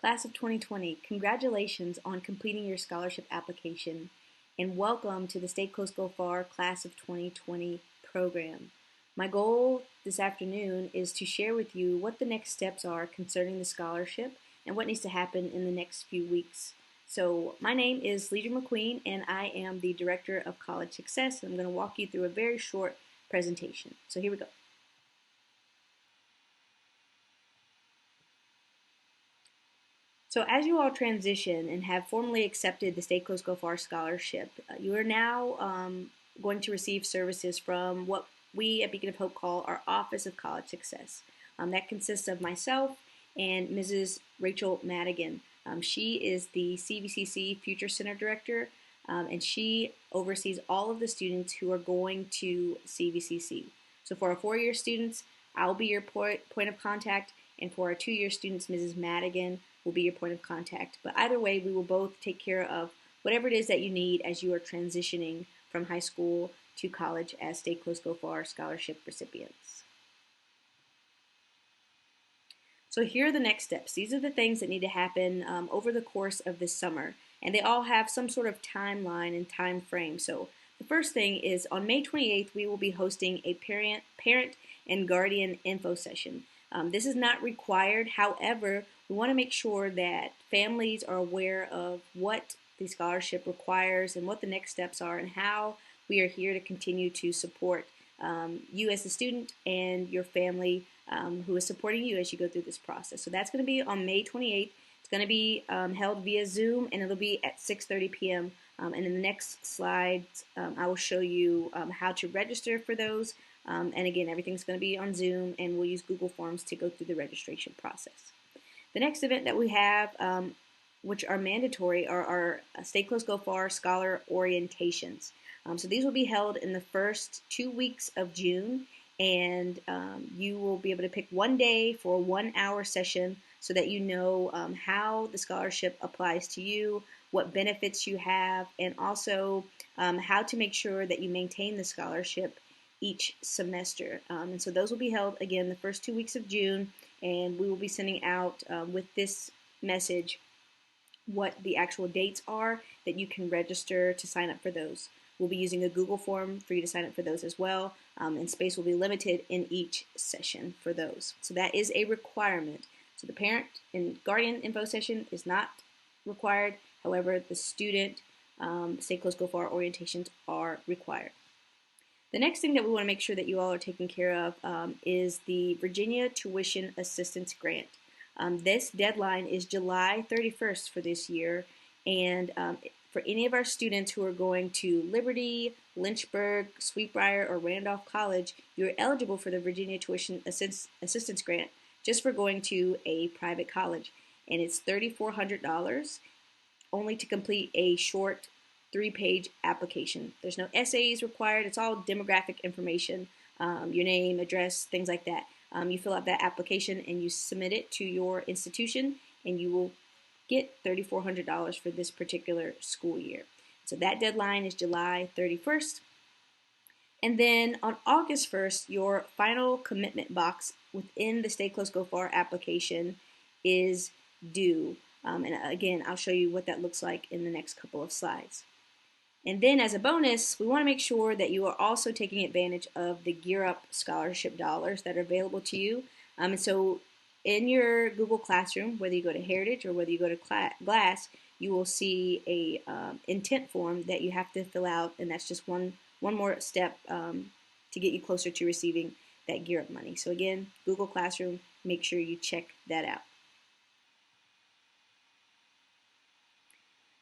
Class of 2020, congratulations on completing your scholarship application and welcome to the Stay Close Go Far Class of 2020 program. My goal this afternoon is to share with you what the next steps are concerning the scholarship and what needs to happen in the next few weeks. So my name is Leisure McQueen and I am the Director of College Success, and I'm going to walk you through a very short presentation. So here we go. So as you all transition and have formally accepted the Stay Close Go Far scholarship, you are now going to receive services from what we at Beacon of Hope call our Office of College Success. That consists of myself and Mrs. Rachel Madigan. She is the CVCC Future Center Director, and she oversees all of the students who are going to CVCC. So for our 4-year students, I'll be your point of contact, and for our 2-year students, Mrs. Madigan will be your point of contact. But either way, we will both take care of whatever it is that you need as you are transitioning from high school to college as Stay Close Go Far scholarship recipients. So here are the next steps. These are the things that need to happen over the course of this summer, and they all have some sort of timeline and time frame. So the first thing is on May 28th, we will be hosting a parent and guardian info session. This is not required. However, we want to make sure that families are aware of what the scholarship requires and what the next steps are and how we are here to continue to support you as a student and your family who is supporting you as you go through this process. So that's going to be on May 28th. It's going to be held via Zoom, and it'll be at 6:30 p.m. And in the next slides, I will show you how to register for those. And again, everything's going to be on Zoom, and we'll use Google Forms to go through the registration process. The next event that we have, which are mandatory, are our Stay Close Go Far Scholar Orientations. So these will be held in the first 2 weeks of June, and you will be able to pick one day for a 1-hour session so that you know how the scholarship applies to you, what benefits you have, and also how to make sure that you maintain the scholarship each semester. And so those will be held again the first 2 weeks of June, and we will be sending out with this message what the actual dates are that you can register to sign up for those. We'll be using a Google form for you to sign up for those as well, and space will be limited in each session for those. So that is a requirement. So the parent and guardian info session is not required. However, the student Stay Close Go Far orientations are required. The next thing that we want to make sure that you all are taking care of is the Virginia Tuition Assistance Grant. This deadline is July 31st for this year, and for any of our students who are going to Liberty, Lynchburg, Sweetbriar, or Randolph College, you're eligible for the Virginia Tuition Assistance Grant just for going to a private college, and it's $3,400 only to complete a short 3-page application. There's no essays required. It's all demographic information, your name, address, things like that. You fill out that application and you submit it to your institution, and you will get $3,400 for this particular school year. So that deadline is July 31st. And then on August 1st, your final commitment box within the Stay Close Go Far application is due. And again, I'll show you what that looks like in the next couple of slides. And then as a bonus, we want to make sure that you are also taking advantage of the Gear Up scholarship dollars that are available to you. And so in your Google Classroom, whether you go to Heritage or whether you go to Glass, you will see a intent form that you have to fill out, and that's just one more step to get you closer to receiving that Gear Up money. So again, Google Classroom, make sure you check that out.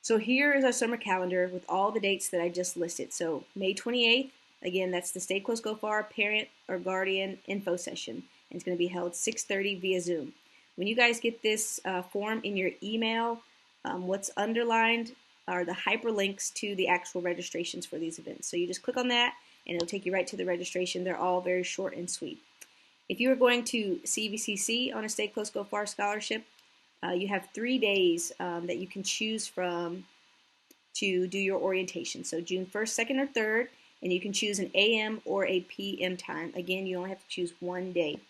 So here is our summer calendar with all the dates that I just listed. So May 28th, again, that's the Stay Close Go Far parent or guardian info session. And it's going to be held 6:30 via Zoom. When you guys get this form in your email, what's underlined are the hyperlinks to the actual registrations for these events. So you just click on that and it'll take you right to the registration. They're all very short and sweet. If you are going to CVCC on a Stay Close Go Far scholarship, you have 3 days that you can choose from to do your orientation. So June 1st, 2nd, or 3rd, and you can choose an AM or a PM time. Again, you only have to choose one day.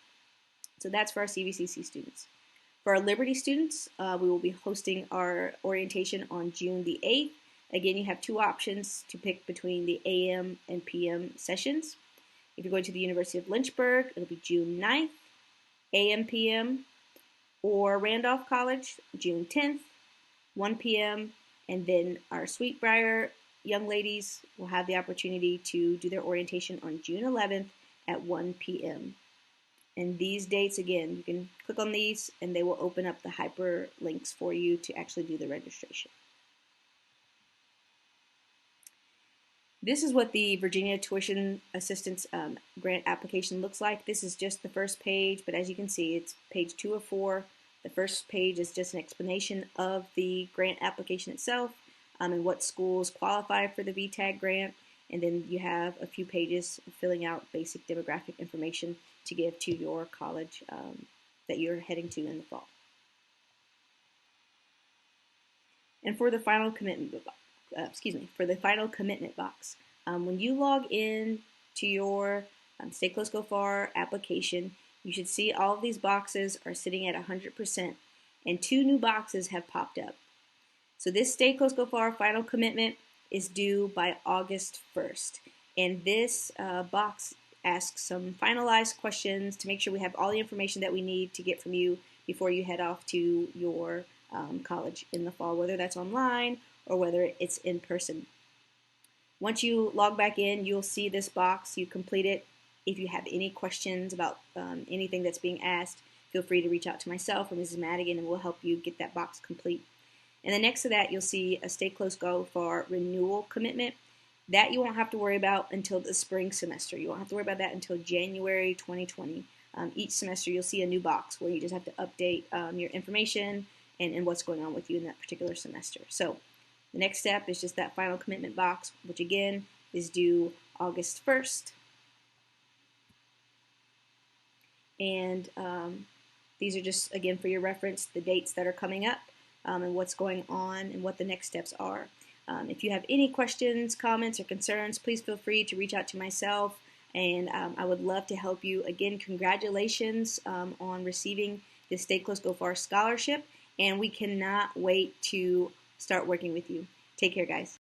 So that's for our CVCC students. For our Liberty students, we will be hosting our orientation on June the 8th. Again, you have two options to pick between the AM and PM sessions. If you're going to the University of Lynchburg, it'll be June 9th, AM, PM, or Randolph College, June 10th, 1 p.m., and then our Sweetbriar young ladies will have the opportunity to do their orientation on June 11th at 1 p.m. And these dates, again, you can click on these and they will open up the hyperlinks for you to actually do the registration. This is what the Virginia Tuition Assistance Grant application looks like. This is just the first page, but as you can see, it's page 2 of 4. The first page is just an explanation of the grant application itself and what schools qualify for the VTAG grant. And then you have a few pages filling out basic demographic information to give to your college that you're heading to in the fall. And for the final commitment box, when you log in to your Stay Close Go Far application, you should see all of these boxes are sitting at 100%, and 2 new boxes have popped up. So this Stay Close Go Far final commitment is due by August 1st, and this box asks some finalized questions to make sure we have all the information that we need to get from you before you head off to your college in the fall, whether that's online or whether it's in person. Once you log back in, you'll see this box. You complete it. If you have any questions about anything that's being asked, feel free to reach out to myself or Mrs. Madigan, and we'll help you get that box complete. And then next to that, you'll see a Stay Close Go Far renewal commitment. That you won't have to worry about until the spring semester. You won't have to worry about that until January 2020. Each semester, you'll see a new box where you just have to update your information and what's going on with you in that particular semester. So the next step is just that final commitment box, which again is due August 1st. And these are just, again, for your reference, the dates that are coming up and what's going on and what the next steps are. If you have any questions, comments, or concerns, please feel free to reach out to myself, and I would love to help you. Again, congratulations on receiving the Stay Close Go Far scholarship, and we cannot wait to start working with you. Take care, guys.